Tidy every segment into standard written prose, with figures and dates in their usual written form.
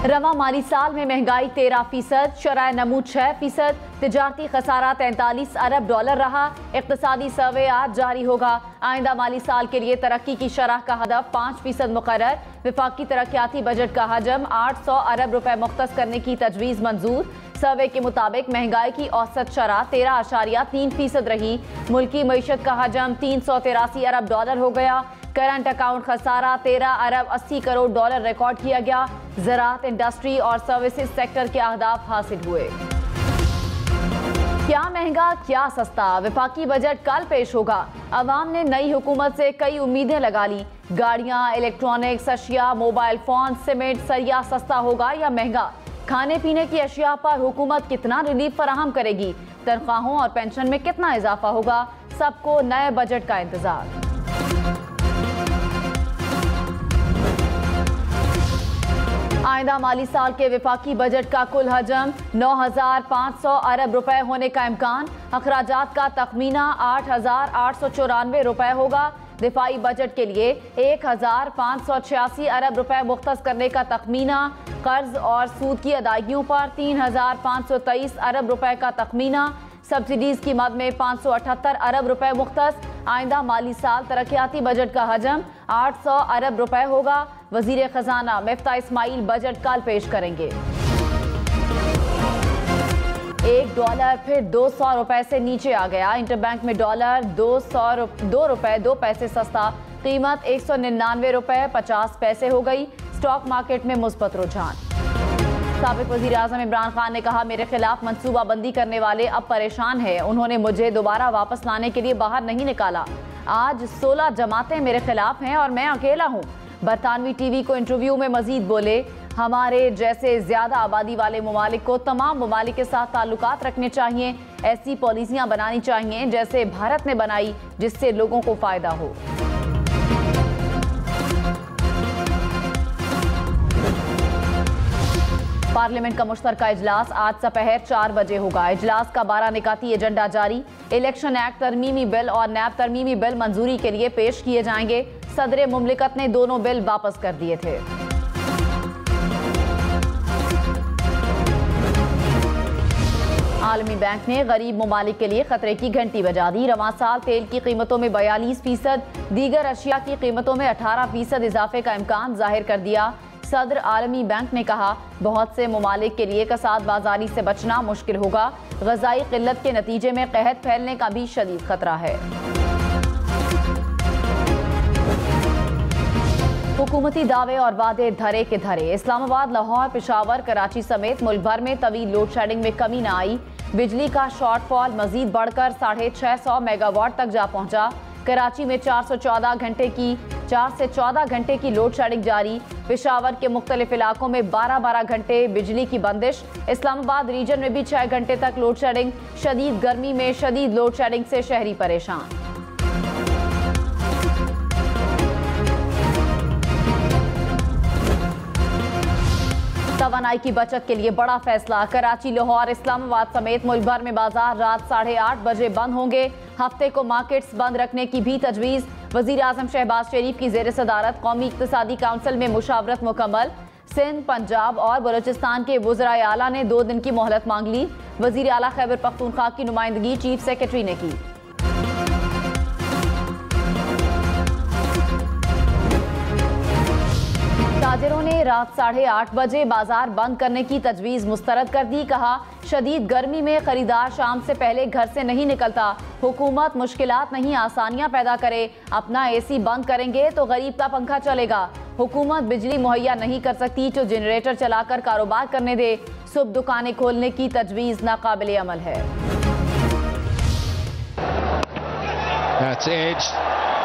रवा माली साल में महंगाई 13%, शरह नमू 6%, तिजारती खसारा 43 अरब डॉलर रहा। इक्तिसादी सर्वे आज जारी होगा। आइंदा माली साल के लिए तरक्की की शरह का हदफ 5% मुकर्रर। विफाकी तरक्याती बजट का हजम 800 अरब रुपए मुख्तस करने की तजवीज़ मंजूर। सर्वे के मुताबिक महंगाई की औसत शरह 13.3% रही। मुल्की मईशत का हजम 383 अरब डॉलर हो गया। करंट अकाउंट खसारा 13 अरब 80 करोड़ डॉलर रिकॉर्ड किया गया। ज़राअत, इंडस्ट्री और सर्विसेज सेक्टर के अहदाफ हासिल हुए। क्या महंगा क्या सस्ता, विफाकी बजट कल पेश होगा। अवाम ने नई हुकूमत से कई उम्मीदें लगा ली। गाड़ियां, इलेक्ट्रॉनिक्स अशिया, मोबाइल फोन, सीमेंट, सरिया सस्ता होगा या महंगा। खाने पीने की अशिया पर हुकूमत कितना रिलीफ फराहम करेगी। तनख्वाहों और पेंशन में कितना इजाफा होगा। सबको नए बजट का इंतजार। आइंदा माली साल के विफाकी बजट का कुल हजम 9,500 अरब रुपए होने का इम्कान। अखराजात का तखमीना 8,894 रुपए होगा। दिफाई बजट के लिए 1,586 अरब रुपए मुख्तस करने का तखमीना। कर्ज और सूद की अदायगियों पर 3,523 अरब रुपए का तखमीना। सब्सिडीज की मद में 578 अरब रुपए मुख्तस। आइंदा माली साल तरक्याती बजट का हजम 800 अरब रुपए होगा। वजीर खजाना मिफ्ता इस्माइल बजट कल पेश करेंगे। $1 फिर 200 रुपए से नीचे आ गया। इंटरबैंक में डॉलर 2 रुपए 2 पैसे सस्ता। कीमत 199 रुपए 50 पैसे हो गई। स्टॉक मार्केट में मुस्बत रुझान। साबिक वजीर आज़म इमरान खान ने कहा, मेरे खिलाफ मनसूबाबंदी करने वाले अब परेशान हैं। उन्होंने मुझे दोबारा वापस लाने के लिए बाहर नहीं निकाला। आज 16 जमातें मेरे खिलाफ हैं और मैं अकेला हूँ। बरतानवी टीवी को इंटरव्यू में मजीद बोले, हमारे जैसे ज्यादा आबादी वाले ममालिक को तमाम ममालिक के साथ ताल्लुकात रखने चाहिए। ऐसी पॉलिसियां बनानी चाहिए जैसे भारत ने बनाई, जिससे लोगों को फायदा हो। पार्लियामेंट का मुश्तरका इजलास आज दोपहर 4 बजे होगा। इजलास का 12 निकाती एजेंडा जारी। इलेक्शन एक्ट तरमीमी बिल और नैब तरमीमी बिल मंजूरी के लिए पेश किए जाएंगे। सदर मुमलिकत ने दोनों बिल वापस कर दिए थे। आलमी बैंक ने गरीब ममालिक के लिए खतरे की घंटी बजा दी। रवां साल तेल की कीमतों में 42%, दीगर अशिया की कीमतों में 18% इजाफे का इम्कान जाहिर कर दिया। सदर आलमी बैंक ने कहा, बहुत से ममालिक के लिए कसाद बाजारी से बचना मुश्किल होगा। ग़ज़ाई क़िल्लत के नतीजे में कहत फैलने का भी शदीद खतरा है। हुकूमती दावे और वादे धरे के धरे। इस्लामाबाद, लाहौर, पेशावर, कराची समेत मुल्क भर में तवील लोड शेडिंग में कमी न आई। बिजली का शॉर्टफॉल मजीद बढ़कर 650 मेगावाट तक जा पहुंचा। कराची में 4 से 14 घंटे की लोड शेडिंग जारी। पेशावर के मुख्तलिफ इलाकों में 12-12 घंटे बिजली की बंदिश। इस्लामाबाद रीजन में भी 6 घंटे तक लोड शेडिंग। शदीद गर्मी में शदीद लोड शेडिंग से शहरी परेशान। तवानाई की बचत के लिए बड़ा फैसला। कराची, लाहौर, इस्लामाबाद समेत मुल्क भर में बाजार रात 8:30 बजे बंद होंगे। हफ्ते को मार्केट्स बंद रखने की भी तजवीज़। वज़ीर आज़म शहबाज शरीफ की ज़ेर सदारत कौमी इक़्तिसादी काउंसिल में मुशावरत मुकम्मल। सिंध, पंजाब और बलूचिस्तान के वज़राए आला ने 2 दिन की मोहलत मांग ली। वज़ीर आला खैबर पख्तूनख्वा की नुमाइंदगी चीफ सेक्रेटरी ने की। ताजिरों ने रात 8:30 बजे बाजार बंद करने की तजवीज़ मुस्तरद कर दी। कहा, शदीद गर्मी में खरीदार शाम से पहले घर से नहीं निकलता। हुकूमत मुश्किलात नहीं आसानियां पैदा करे। अपना एसी बंद करेंगे तो गरीब का पंखा चलेगा। हुकूमत बिजली मुहैया नहीं कर सकती तो जनरेटर चलाकर कारोबार करने दे। सुबह दुकानें खोलने की तजवीज़ नाकाबिले अमल है। That's edged.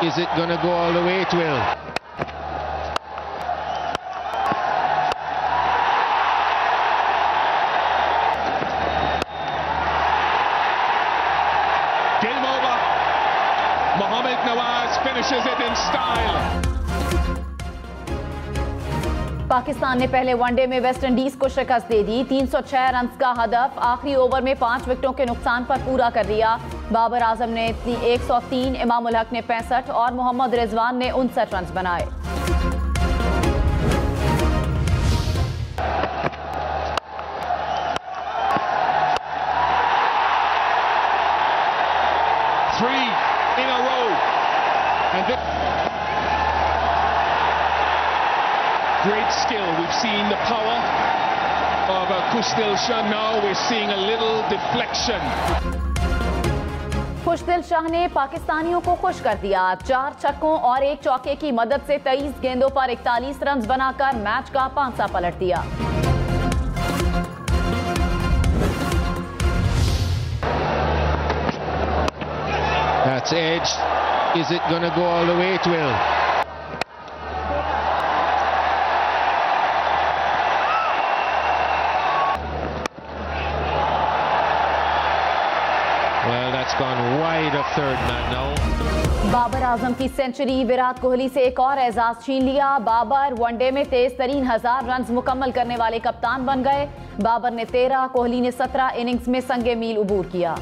Is it going to go all the way? It will. Game over. Mohamed Nawaz finishes it in style. Pakistan ने पहले वनडे में वेस्ट इंडीज को शिकस्त दे दी। 306 रन का हदफ आखिरी ओवर में 5 विकेटों के नुकसान पर पूरा कर दिया। बाबर आजम ने 103, इमाम उल हक ने 65 और मोहम्मद रिजवान ने 59 रन बनाए। Great skill. We've seen the power of Khushdil Shah. Now we're seeing a little deflection. खुशदिल शाह ने पाकिस्तानियों को खुश कर दिया। 4 छक्कों और 1 चौके की मदद से 23 गेंदों पर 41 रन बनाकर मैच का पांसा पलट दिया। That's edged. Is it going to go all the way? It will. Well, that's gone wide of third man now. Babar Azam की सेंचुरी, विराट कोहली से एक और एजाज छीन लिया। बाबर वनडे में तेज तरीन 1000 रन मुकम्मल करने वाले कप्तान बन गए। बाबर ने 13, कोहली ने 17 इनिंग्स में संगे मील उबूर किया।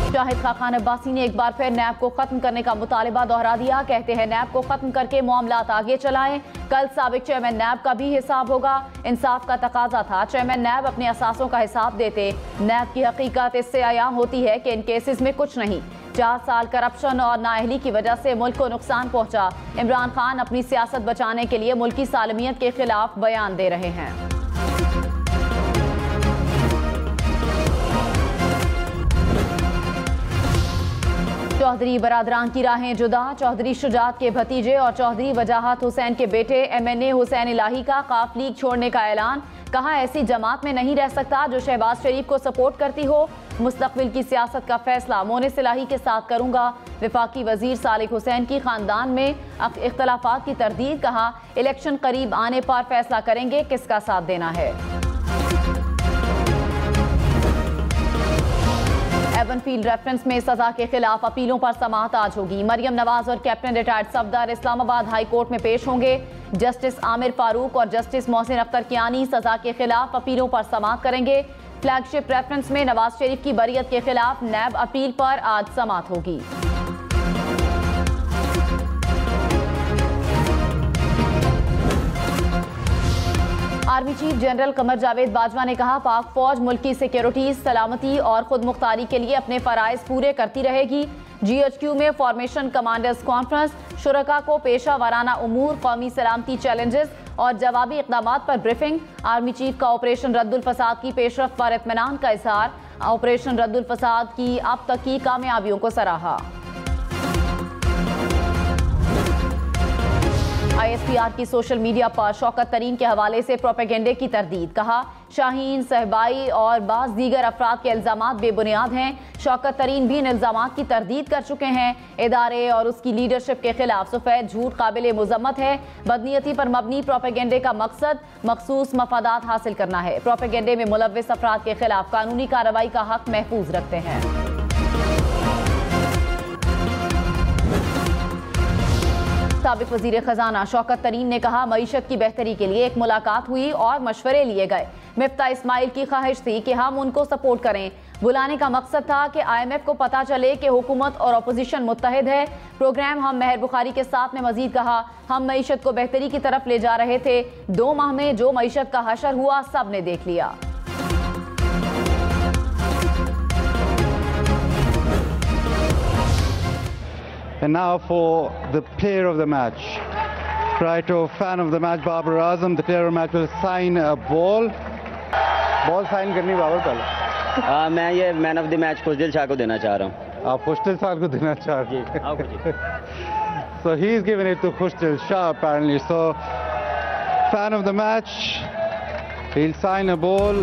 शाहिद खान अब्बासी ने एक बार फिर नैब को खत्म करने का मुतालिबा दोहरा दिया। कहते हैं नैब को खत्म करके मामलात आगे चलाएं। कल साबिक चेयरमैन नैब का भी हिसाब होगा। इंसाफ का तकाजा था, चेयरमैन नैब अपने असासों का हिसाब देते। नैब की हकीकत इससे आयाम होती है कि इन केसेस में कुछ नहीं। 4 साल करप्शन और नाअहली की वजह से मुल्क को नुकसान पहुंचा। इमरान खान अपनी सियासत बचाने के लिए मुल्क की सालमियत के खिलाफ बयान दे रहे हैं। चौधरी बरादरान की राहें जुदा। चौधरी शुजात के भतीजे और चौधरी वजाहत हुसैन के बेटे MNA हुसैन इलाही का काफ लीग छोड़ने का ऐलान। कहा ऐसी जमात में नहीं रह सकता जो शहबाज शरीफ को सपोर्ट करती हो। मुस्तकबिल की सियासत का फैसला मोनिस इलाही के साथ करूंगा। वफाकी वजीर सालिक हुसैन की खानदान में इख्तलाफात की तरदीद। कहा इलेक्शन करीब आने पर फैसला करेंगे किसका साथ देना है। एवनफील्ड रेफरेंस में सजा के खिलाफ अपीलों पर समाअत आज होगी। मरियम नवाज और captain retired Safdar Islamabad high court में पेश होंगे। जस्टिस आमिर फारूक और जस्टिस मोहसिन अख्तर कियानी सजा के खिलाफ अपीलों पर समाअत करेंगे। फ्लैगशिप रेफरेंस में नवाज शरीफ की बरियत के खिलाफ नैब अपील पर आज समाअत होगी। Army chief general Qamar Javed Bajwa ने कहा पाक फौज मुल्क की सिक्योरिटी, सलामती और खुद मुख्तारी के लिए अपने फराइज पूरे करती रहेगी। GHQ में फॉर्मेशन कमांडर्स कॉन्फ्रेंस, शुरका को पेशा वाराना उमूर, कौमी सलामती चैलेंजेस और जवाबी इक़दामात पर ब्रीफिंग। आर्मी चीफ का ऑपरेशन रद्दुल फसाद की पेशरफ्त पर इत्मीनान का इजहार। ऑपरेशन रद्दुल फसाद की अब तक की कामयाबियों को सराहा। ISPR की सोशल मीडिया पर शौकत तरीन के हवाले से प्रोपेगेंडे की तरदीद। कहा शाहीन, सहबाई और बाज़ दीगर अफराद के इल्ज़ामात बेबुनियाद हैं। शौकत तरीन भी इन इल्ज़ामात की तरदीद कर चुके हैं। इदारे और उसकी लीडरशिप के खिलाफ सफ़ेद झूठ काबिल मुज़म्मत है। बदनीयती पर मबनी प्रोपेगेंडे का मकसद मखसूस मफादात हासिल करना है। प्रोपेगेंडे में मुलव्विस अफराद के खिलाफ कानूनी कार्रवाई का हक महफूज रखते हैं। साबिक वजीर खजाना शौकत तरीन ने कहा मईशत की बेहतरी के लिए एक मुलाकात हुई और मशवरे लिए गए। मिफ्ता इस्माइल की ख्वाहिश थी कि हम उनको सपोर्ट करें। बुलाने का मकसद था कि IMF को पता चले कि हुकूमत और अपोजिशन मुत्तहिद है। प्रोग्राम हम मेहर बुखारी के साथ ने मजीद कहा हम मईशत को बेहतरी की तरफ ले जा रहे थे। 2 माह में जो मईशत का हशर हुआ सब ने देख लिया। And now for the player of the match. Prior to fan of the match, Babar Azam, the player of the match will sign a ball. Ball sign करनी बाबर पहले। मैं ये मैन ऑफ द मैच खुशदिल शाह को देना चाह रहा हूँ। आप खुशदिल शाह को देना चाह रहे हैं? So he is giving it to Khushdil Shah apparently. So fan of the match, he'll sign a ball.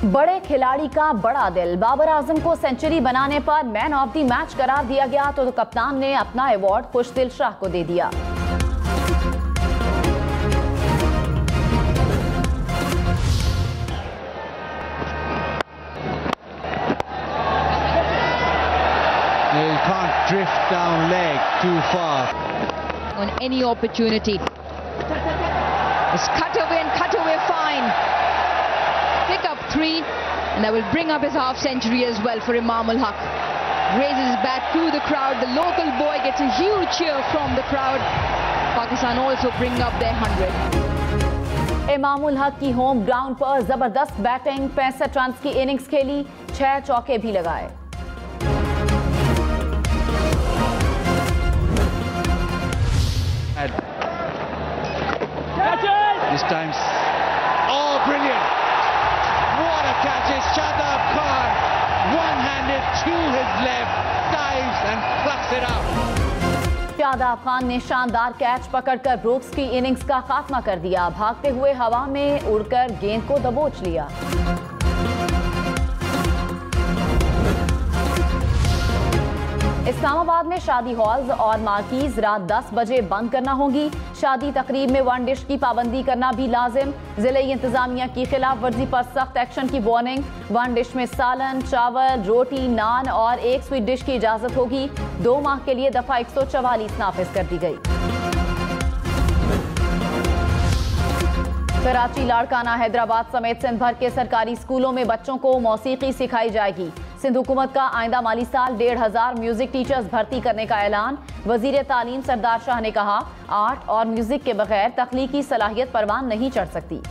बड़े खिलाड़ी का बड़ा दिल। बाबर आजम को सेंचुरी बनाने पर मैन ऑफ द मैच करार दिया गया तो कप्तान ने अपना अवार्ड खुशदिल शाह को दे दिया। You can't drift down leg too far. On any opportunity. It's cut away and cut away fine. Pick up 3 and that will bring up his half century as well for Imam ul Haq. Raises his bat to the crowd. The local boy gets a huge cheer from the crowd. Pakistan also bring up their 100. Imam ul Haq की home ground पर जबरदस्त batting, 65 run की innings खेली, 6 चौके भी लगाए। शादाब खान ने शानदार कैच पकड़कर ब्रुक्स की इनिंग्स का खात्मा कर दिया। भागते हुए हवा में उड़कर गेंद को दबोच लिया। इस्लामाबाद में शादी हॉल्स और मार्कीज रात 10 बजे बंद करना होंगी। शादी तकरीब में वन डिश की पाबंदी करना भी लाजिम। जिले इंतजामिया की खिलाफ वर्जी पर सख्त एक्शन की वार्निंग। वन डिश में सालन, चावल, रोटी, नान और एक स्वीट डिश की इजाजत होगी। 2 माह के लिए दफा 144 नाफिज कर दी गई। कराची, लाड़काना, हैदराबाद समेत सिंध भर के सरकारी स्कूलों में बच्चों को मौसीकी सिखाई जाएगी। सिंध हुकूमत का आइंदा माली साल 1500 म्यूजिक टीचर्स भर्ती करने का ऐलान। वजीर तालीम सरदार शाह ने कहा, आर्ट और म्यूजिक के बगैर तख्लीकी सलाहियत परवान नहीं चढ़ सकती।